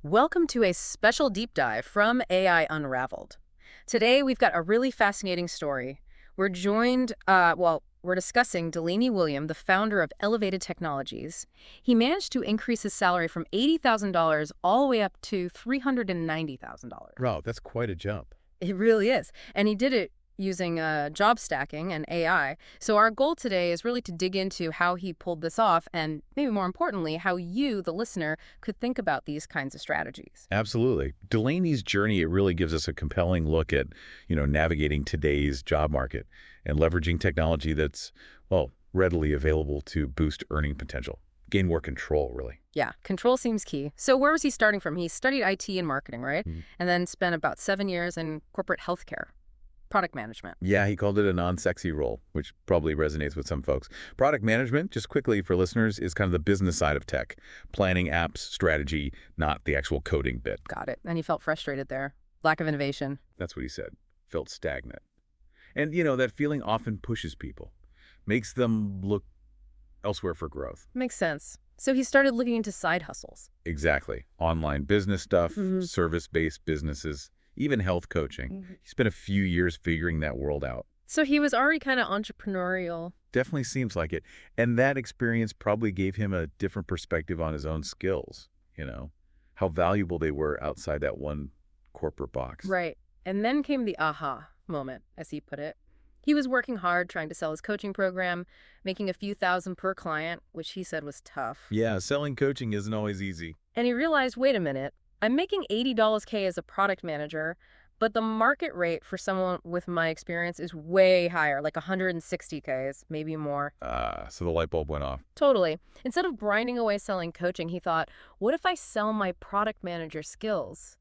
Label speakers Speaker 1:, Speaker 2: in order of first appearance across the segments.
Speaker 1: Welcome to a special deep dive from AI Unraveled. Today, we've got a really fascinating story. We're discussing Delaney Williams, the founder of Elevated Technologies. He managed to increase his salary from $80,000 all the way up to $390,000.
Speaker 2: Wow, that's quite a jump.
Speaker 1: It really is. And he did it using job stacking and AI. So our goal today is really to dig into how he pulled this off and maybe more importantly, how you, the listener, could think about these kinds of strategies.
Speaker 2: Absolutely. Delaney's journey, it really gives us a compelling look at, navigating today's job market and leveraging technology that's, well, readily available to boost earning potential, gain more control, really.
Speaker 1: Yeah, control seems key. So where was he starting from? He studied IT and marketing, right? And then spent about 7 years in corporate healthcare. Product management.
Speaker 2: Yeah, he called it a non-sexy role, which probably resonates with some folks. Product management, just quickly for listeners, is kind of the business side of tech. Planning apps, strategy, not the actual coding bit.
Speaker 1: Got it. And he felt frustrated there. Lack of innovation.
Speaker 2: That's what he said. Felt stagnant. And, that feeling often pushes people, makes them look elsewhere for growth.
Speaker 1: Makes sense. So he started looking into side hustles.
Speaker 2: Exactly. Online business stuff, service-based businesses, even health coaching. He spent a few years figuring that world out.
Speaker 1: So he was already kind of entrepreneurial.
Speaker 2: Definitely seems like it. And that experience probably gave him a different perspective on his own skills, how valuable they were outside that one corporate box.
Speaker 1: Right. And then came the aha moment, as he put it. He was working hard trying to sell his coaching program, making a few thousand per client, which he said was tough.
Speaker 2: Yeah, selling coaching isn't always easy.
Speaker 1: And he realized, wait a minute, I'm making $80K as a product manager, but the market rate for someone with my experience is way higher, like $160K, maybe more.
Speaker 2: So the light bulb went off.
Speaker 1: Totally. Instead of grinding away selling coaching, he thought, what if I sell my product manager skills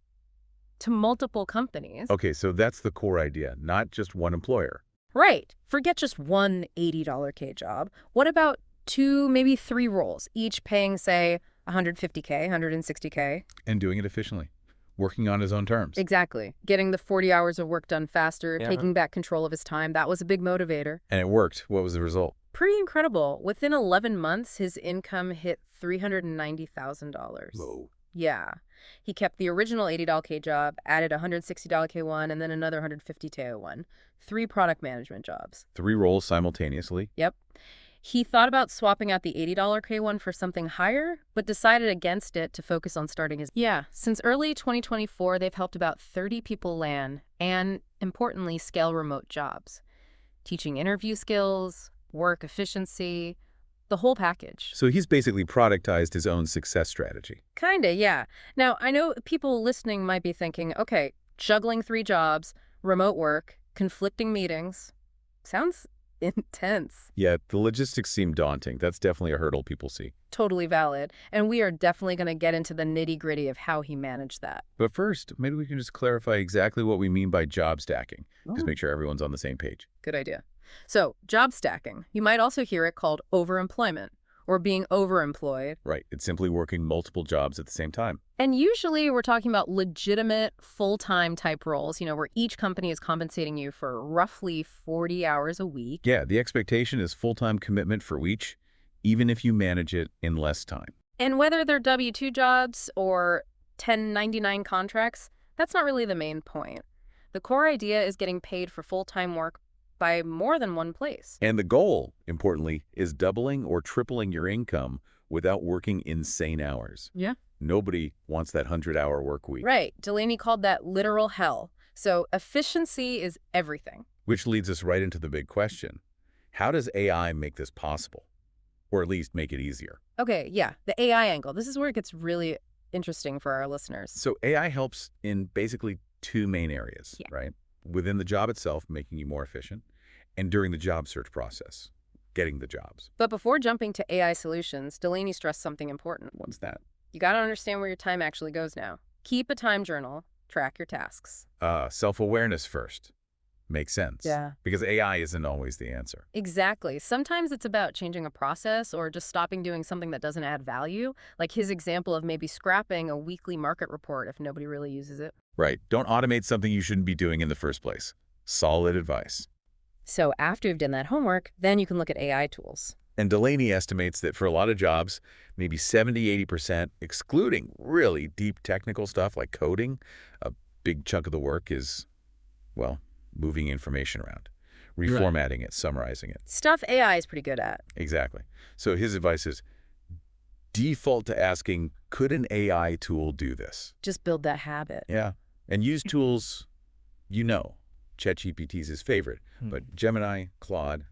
Speaker 1: to multiple companies?
Speaker 2: Okay, so that's the core idea, not just one employer.
Speaker 1: Right. Forget just one $80K job. What about 2, maybe 3 roles, each paying, say, $150K, $160K?
Speaker 2: And doing it efficiently, working on his own terms.
Speaker 1: Exactly. Getting the 40 hours of work done faster, taking back control of his time, that was a big motivator.
Speaker 2: And it worked. What was the result?
Speaker 1: Pretty incredible. Within 11 months, his income hit $390,000.
Speaker 2: Whoa.
Speaker 1: Yeah. He kept the original $80K job, added a $160K one, and then another $150K one. 3 product management jobs.
Speaker 2: 3 roles simultaneously.
Speaker 1: Yep. He thought about swapping out the $80K one for something higher, but decided against it to focus on starting his... Yeah, since early 2024, they've helped about 30 people land and, importantly, scale remote jobs. Teaching interview skills, work efficiency, the whole package.
Speaker 2: So he's basically productized his own success strategy.
Speaker 1: Kinda, yeah. Now, I know people listening might be thinking, okay, juggling 3 jobs, remote work, conflicting meetings. Sounds intense.
Speaker 2: Yeah, the logistics seem daunting. That's definitely a hurdle people see.
Speaker 1: Totally valid. And we are definitely going to get into the nitty-gritty of how he managed that.
Speaker 2: But first, maybe we can just clarify exactly what we mean by job stacking. Just make sure everyone's on the same page.
Speaker 1: Good idea. So, job stacking. You might also hear it called overemployment or being overemployed.
Speaker 2: Right. It's simply working multiple jobs at the same time.
Speaker 1: And usually we're talking about legitimate full-time type roles, where each company is compensating you for roughly 40 hours a week.
Speaker 2: Yeah, the expectation is full-time commitment for each, even if you manage it in less time.
Speaker 1: And whether they're W-2 jobs or 1099 contracts, that's not really the main point. The core idea is getting paid for full-time work by more than one place.
Speaker 2: And the goal, importantly, is doubling or tripling your income without working insane hours.
Speaker 1: Yeah.
Speaker 2: Nobody wants that 100-hour work week.
Speaker 1: Right. Delaney called that literal hell. So efficiency is everything.
Speaker 2: Which leads us right into the big question. How does AI make this possible? Or at least make it easier?
Speaker 1: Okay, yeah, the AI angle. This is where it gets really interesting for our listeners.
Speaker 2: So AI helps in basically 2 main areas, right? Within the job itself, making you more efficient, and during the job search process, getting the jobs.
Speaker 1: But before jumping to AI solutions, Delaney stressed something important.
Speaker 2: What's that?
Speaker 1: You got to understand where your time actually goes now. Keep a time journal. Track your tasks.
Speaker 2: Self-awareness first. Makes sense.
Speaker 1: Yeah.
Speaker 2: Because AI isn't always the answer.
Speaker 1: Exactly. Sometimes it's about changing a process or just stopping doing something that doesn't add value, like his example of maybe scrapping a weekly market report if nobody really uses it.
Speaker 2: Right. Don't automate something you shouldn't be doing in the first place. Solid advice.
Speaker 1: So after you've done that homework, then you can look at AI tools.
Speaker 2: And Delaney estimates that for a lot of jobs, maybe 70–80%, excluding really deep technical stuff like coding, a big chunk of the work is, well, moving information around, reformatting it, summarizing it.
Speaker 1: Stuff AI is pretty good at.
Speaker 2: Exactly. So his advice is default to asking, could an AI tool do this?
Speaker 1: Just build that habit.
Speaker 2: Yeah. And use tools, ChatGPT is his favorite, but Gemini, Claude,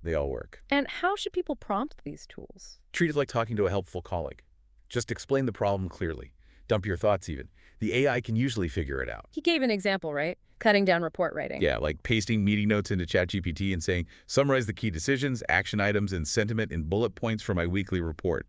Speaker 2: they all work.
Speaker 1: And how should people prompt these tools?
Speaker 2: Treat it like talking to a helpful colleague. Just explain the problem clearly. Dump your thoughts even. The AI can usually figure it out.
Speaker 1: He gave an example, right? Cutting down report writing.
Speaker 2: Yeah, like pasting meeting notes into ChatGPT and saying, summarize the key decisions, action items, and sentiment in bullet points for my weekly report.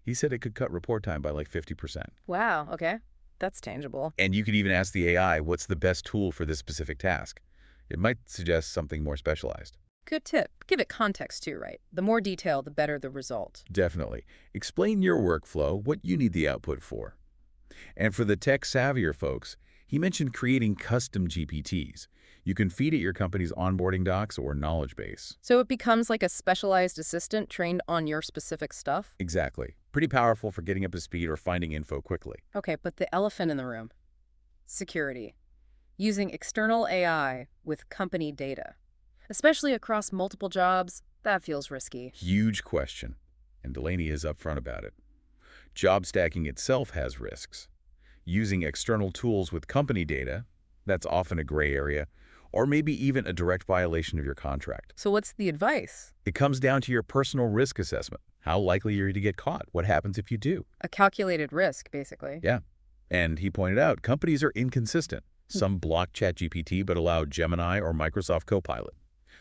Speaker 2: He said it could cut report time by like 50%.
Speaker 1: Wow, okay. That's tangible.
Speaker 2: And you could even ask the AI, what's the best tool for this specific task? It might suggest something more specialized.
Speaker 1: Good tip. Give it context too, right? The more detail, the better the result.
Speaker 2: Definitely. Explain your workflow, what you need the output for. And for the tech-savvier folks, he mentioned creating custom GPTs. You can feed it your company's onboarding docs or knowledge base.
Speaker 1: So it becomes like a specialized assistant trained on your specific stuff?
Speaker 2: Exactly. Pretty powerful for getting up to speed or finding info quickly.
Speaker 1: Okay, but the elephant in the room. Security. Using external AI with company data. Especially across multiple jobs, that feels risky.
Speaker 2: Huge question, and Delaney is upfront about it. Job stacking itself has risks. Using external tools with company data, that's often a gray area, or maybe even a direct violation of your contract.
Speaker 1: So what's the advice?
Speaker 2: It comes down to your personal risk assessment. How likely are you to get caught? What happens if you do?
Speaker 1: A calculated risk, basically.
Speaker 2: Yeah. And he pointed out companies are inconsistent. Some block ChatGPT but allow Gemini or Microsoft Copilot.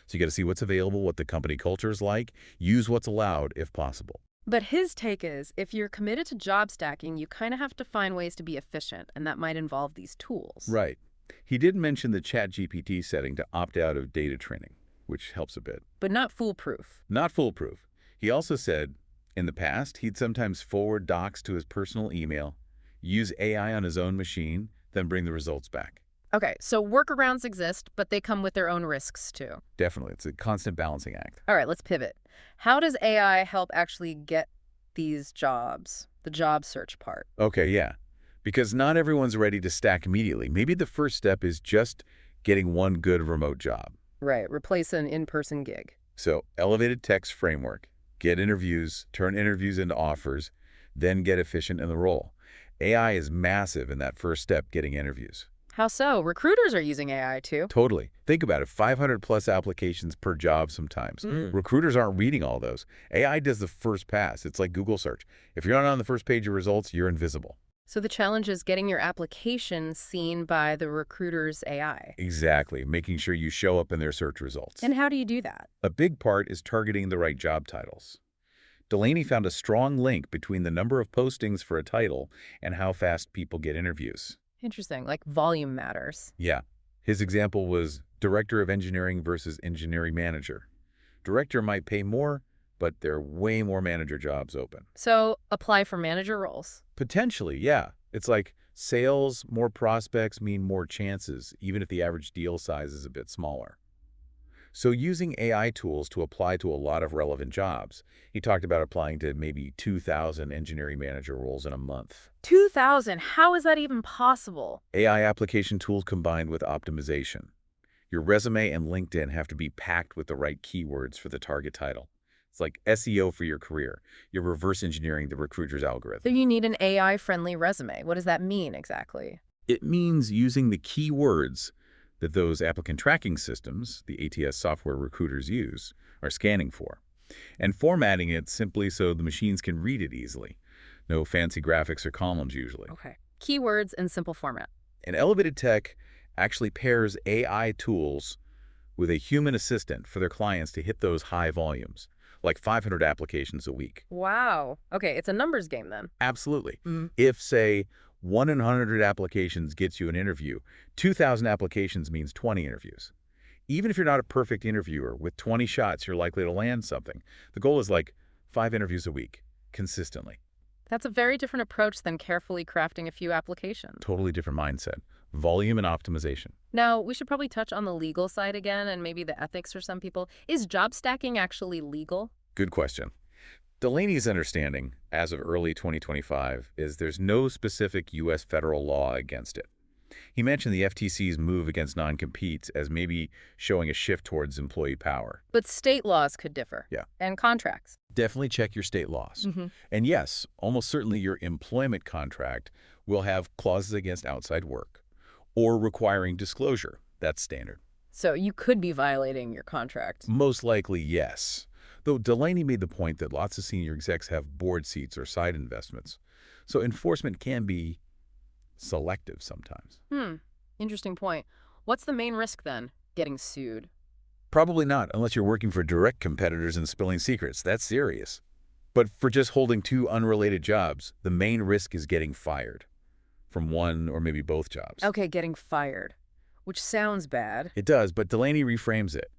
Speaker 2: So you got to see what's available, what the company culture is like, use what's allowed if possible.
Speaker 1: But his take is, if you're committed to job stacking, you kind of have to find ways to be efficient, and that might involve these tools.
Speaker 2: Right. He did mention the ChatGPT setting to opt out of data training, which helps a bit.
Speaker 1: But not foolproof.
Speaker 2: Not foolproof. He also said, in the past, he'd sometimes forward docs to his personal email, use AI on his own machine, then bring the results back.
Speaker 1: Okay, so workarounds exist, but they come with their own risks, too.
Speaker 2: Definitely. It's a constant balancing act.
Speaker 1: All right, let's pivot. How does AI help actually get these jobs, the job search part?
Speaker 2: Okay, yeah. Because not everyone's ready to stack immediately. Maybe the first step is just getting one good remote job.
Speaker 1: Right, replace an in-person gig.
Speaker 2: So, elevated text framework, get interviews, turn interviews into offers, then get efficient in the role. AI is massive in that first step, getting interviews.
Speaker 1: How so? Recruiters are using AI too.
Speaker 2: Totally. Think about it, 500+ applications per job sometimes. Recruiters aren't reading all those. AI does the first pass. It's like Google search. If you're not on the first page of results, you're invisible.
Speaker 1: So the challenge is getting your application seen by the recruiter's AI.
Speaker 2: Exactly. Making sure you show up in their search results.
Speaker 1: And how do you do that?
Speaker 2: A big part is targeting the right job titles. Delaney found a strong link between the number of postings for a title and how fast people get interviews.
Speaker 1: Interesting, like volume matters.
Speaker 2: Yeah. His example was Director of Engineering versus Engineering Manager. Director might pay more, but there are way more manager jobs open.
Speaker 1: So apply for manager roles.
Speaker 2: Potentially, yeah. It's like sales, more prospects mean more chances, even if the average deal size is a bit smaller. So using AI tools to apply to a lot of relevant jobs. He talked about applying to maybe 2,000 engineering manager roles in a month.
Speaker 1: 2,000? How is that even possible?
Speaker 2: AI application tools combined with optimization. Your resume and LinkedIn have to be packed with the right keywords for the target title. It's like SEO for your career. You're reverse engineering the recruiter's algorithm.
Speaker 1: So you need an AI-friendly resume. What does that mean exactly?
Speaker 2: It means using the keywords that those applicant tracking systems, the ATS software recruiters use, are scanning for, and formatting it simply so the machines can read it easily. No fancy graphics or columns usually.
Speaker 1: Okay. Keywords in simple format.
Speaker 2: And Elevated Tech actually pairs AI tools with a human assistant for their clients to hit those high volumes, like 500 applications a week.
Speaker 1: Wow. Okay, it's a numbers game then.
Speaker 2: Absolutely. If, say, 1 in 100 applications gets you an interview, 2,000 applications means 20 interviews. Even if you're not a perfect interviewer, with 20 shots, you're likely to land something. The goal is like 5 interviews a week, consistently.
Speaker 1: That's a very different approach than carefully crafting a few applications.
Speaker 2: Totally different mindset. Volume and optimization.
Speaker 1: Now, we should probably touch on the legal side again and maybe the ethics for some people. Is job stacking actually legal?
Speaker 2: Good question. Delaney's understanding, as of early 2025, is there's no specific U.S. federal law against it. He mentioned the FTC's move against non-competes as maybe showing a shift towards employee power.
Speaker 1: But state laws could differ.
Speaker 2: Yeah.
Speaker 1: And contracts.
Speaker 2: Definitely check your state laws. And yes, almost certainly your employment contract will have clauses against outside work or requiring disclosure. That's standard.
Speaker 1: So you could be violating your contract.
Speaker 2: Most likely, yes. Though Delaney made the point that lots of senior execs have board seats or side investments. So enforcement can be selective sometimes.
Speaker 1: Interesting point. What's the main risk then? Getting sued?
Speaker 2: Probably not, unless you're working for direct competitors and spilling secrets. That's serious. But for just holding two unrelated jobs, the main risk is getting fired from one or maybe both jobs.
Speaker 1: Okay, getting fired. Which sounds bad.
Speaker 2: It does, but Delaney reframes it.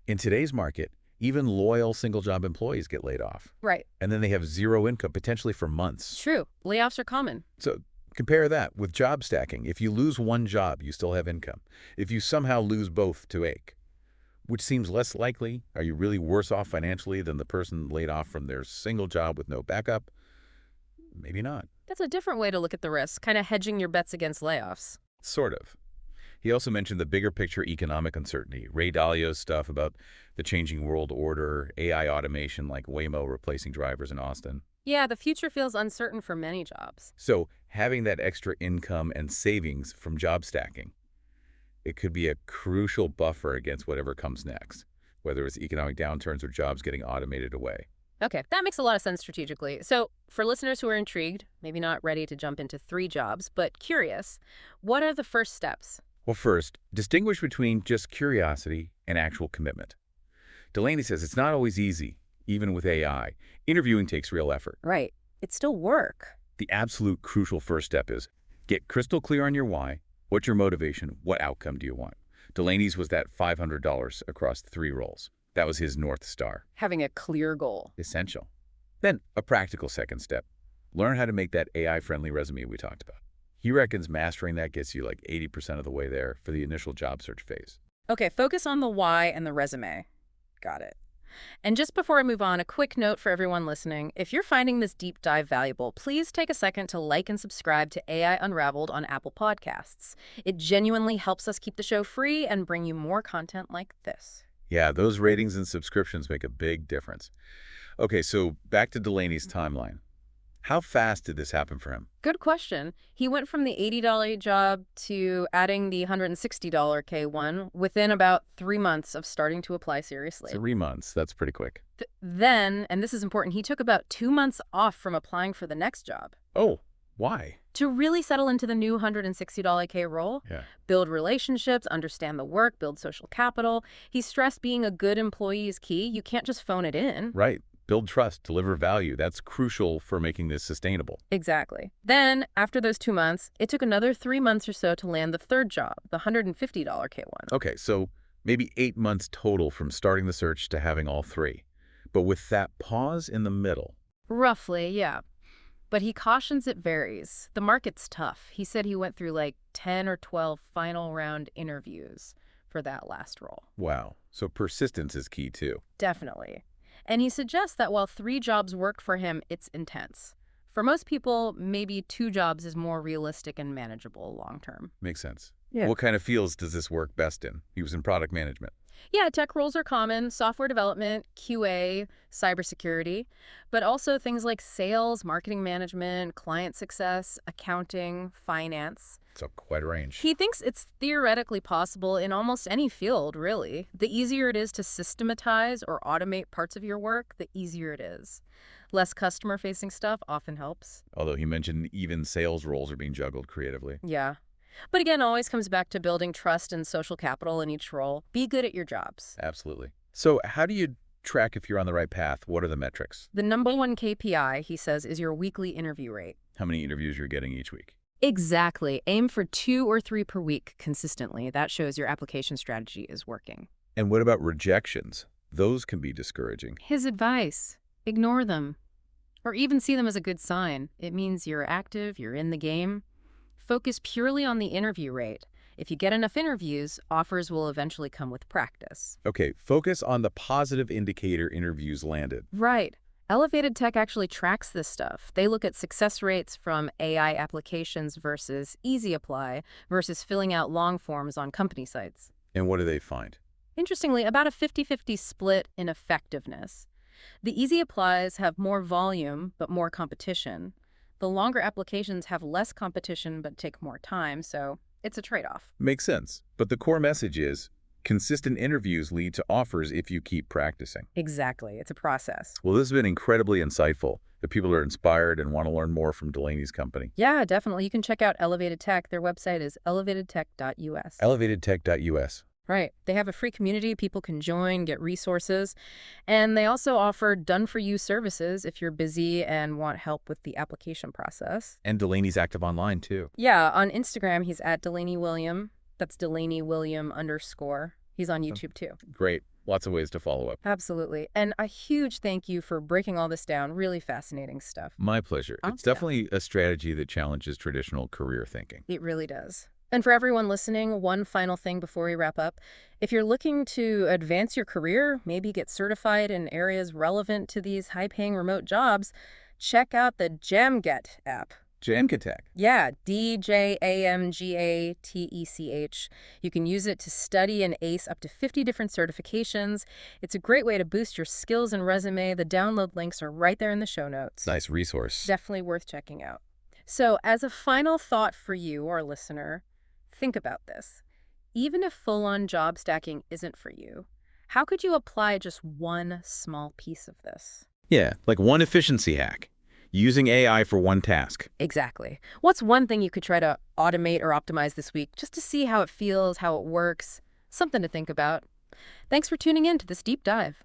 Speaker 2: In today's market, even loyal single-job employees get laid off.
Speaker 1: Right.
Speaker 2: And then they have zero income, potentially for months.
Speaker 1: True. Layoffs are common.
Speaker 2: So compare that with job stacking. If you lose one job, you still have income. If you somehow lose both to ache, which seems less likely, are you really worse off financially than the person laid off from their single job with no backup? Maybe not.
Speaker 1: That's a different way to look at the risk, kind of hedging your bets against layoffs.
Speaker 2: Sort of. He also mentioned the bigger picture economic uncertainty, Ray Dalio's stuff about the changing world order, AI automation like Waymo replacing drivers in Austin.
Speaker 1: Yeah, the future feels uncertain for many jobs.
Speaker 2: So having that extra income and savings from job stacking, it could be a crucial buffer against whatever comes next, whether it's economic downturns or jobs getting automated away.
Speaker 1: Okay, that makes a lot of sense strategically. So for listeners who are intrigued, maybe not ready to jump into 3 jobs, but curious, what are the first steps?
Speaker 2: Well, first, distinguish between just curiosity and actual commitment. Delaney says it's not always easy, even with AI. Interviewing takes real effort.
Speaker 1: Right. It's still work.
Speaker 2: The absolute crucial first step is get crystal clear on your why, what's your motivation, what outcome do you want. Delaney's was that $500 across 3 roles. That was his North Star.
Speaker 1: Having a clear goal.
Speaker 2: Essential. Then, a practical second step. Learn how to make that AI-friendly resume we talked about. He reckons mastering that gets you like 80% of the way there for the initial job search phase.
Speaker 1: Okay, focus on the why and the resume. Got it. And just before I move on, a quick note for everyone listening. If you're finding this deep dive valuable, please take a second to like and subscribe to AI Unraveled on Apple Podcasts. It genuinely helps us keep the show free and bring you more content like this.
Speaker 2: Yeah, those ratings and subscriptions make a big difference. Okay, so back to Delaney's timeline. How fast did this happen for him?
Speaker 1: Good question. He went from the $80 job to adding the $160 K1 within about 3 months of starting to apply seriously.
Speaker 2: 3 months. That's pretty quick.
Speaker 1: Then, and this is important, he took about 2 months off from applying for the next job.
Speaker 2: Oh, why?
Speaker 1: To really settle into the new $160 K role,
Speaker 2: Yeah.
Speaker 1: build relationships, understand the work, build social capital. He stressed being a good employee is key. You can't just phone it in.
Speaker 2: Right. Build trust, deliver value. That's crucial for making this sustainable.
Speaker 1: Exactly. Then, after those 2 months, it took another 3 months or so to land the third job, the $150 K1.
Speaker 2: Okay, so maybe 8 months total from starting the search to having all 3. But with that pause in the middle.
Speaker 1: Roughly, yeah. But he cautions it varies. The market's tough. He said he went through like 10 or 12 final round interviews for that last role.
Speaker 2: Wow. So persistence is key too.
Speaker 1: Definitely. And he suggests that while 3 jobs worked for him, it's intense. For most people, maybe 2 jobs is more realistic and manageable long term.
Speaker 2: Makes sense.
Speaker 1: Yeah.
Speaker 2: What kind of fields does this work best in? He was in product management.
Speaker 1: Yeah, tech roles are common, software development, QA, cybersecurity, but also things like sales, marketing management, client success, accounting, finance.
Speaker 2: So quite a range.
Speaker 1: He thinks it's theoretically possible in almost any field, really. The easier it is to systematize or automate parts of your work, the easier it is. Less customer-facing stuff often helps.
Speaker 2: Although he mentioned even sales roles are being juggled creatively.
Speaker 1: Yeah. But again, always comes back to building trust and social capital in each role. Be good at your jobs.
Speaker 2: Absolutely. So how do you track if you're on the right path? What are the metrics?
Speaker 1: The number one KPI, he says, is your weekly interview rate.
Speaker 2: How many interviews you're getting each week?
Speaker 1: Exactly. Aim for 2 or 3 per week consistently. That shows your application strategy is working.
Speaker 2: And what about rejections? Those can be discouraging.
Speaker 1: His advice, ignore them. Or even see them as a good sign. It means you're active, you're in the game. Focus purely on the interview rate. If you get enough interviews, offers will eventually come with practice.
Speaker 2: Okay, focus on the positive indicator interviews landed.
Speaker 1: Right. Elevated Tech actually tracks this stuff. They look at success rates from AI applications versus easy apply versus filling out long forms on company sites.
Speaker 2: And what do they find?
Speaker 1: Interestingly, about a 50-50 split in effectiveness. The easy applies have more volume but more competition. The longer applications have less competition but take more time, so it's a trade-off.
Speaker 2: Makes sense. But the core message is consistent interviews lead to offers if you keep practicing.
Speaker 1: Exactly. It's a process.
Speaker 2: Well, this has been incredibly insightful. If people are inspired and want to learn more from Delaney's company.
Speaker 1: Yeah, definitely. You can check out Elevated Tech. Their website is elevatedtech.us.
Speaker 2: Elevatedtech.us.
Speaker 1: Right. They have a free community people can join, get resources, and they also offer done-for-you services if you're busy and want help with the application process.
Speaker 2: And Delaney's active online, too.
Speaker 1: Yeah, on Instagram, he's at Delaney William. That's Delaney William _. He's on YouTube, too.
Speaker 2: Great. Lots of ways to follow up.
Speaker 1: Absolutely. And a huge thank you for breaking all this down. Really fascinating stuff.
Speaker 2: My pleasure. It's definitely a strategy that challenges traditional career thinking.
Speaker 1: It really does. And for everyone listening, one final thing before we wrap up. If you're looking to advance your career, maybe get certified in areas relevant to these high-paying remote jobs, check out the Jamget app.
Speaker 2: Jamgetech.
Speaker 1: Yeah, DJAMGATECH. You can use it to study and ace up to 50 different certifications. It's a great way to boost your skills and resume. The download links are right there in the show notes.
Speaker 2: Nice resource.
Speaker 1: Definitely worth checking out. So, as a final thought for you, our listener, think about this. Even if full-on job stacking isn't for you, how could you apply just one small piece of this?
Speaker 2: Yeah, like one efficiency hack. Using AI for one task.
Speaker 1: Exactly. What's one thing you could try to automate or optimize this week just to see how it feels, how it works? Something to think about. Thanks for tuning in to this deep dive.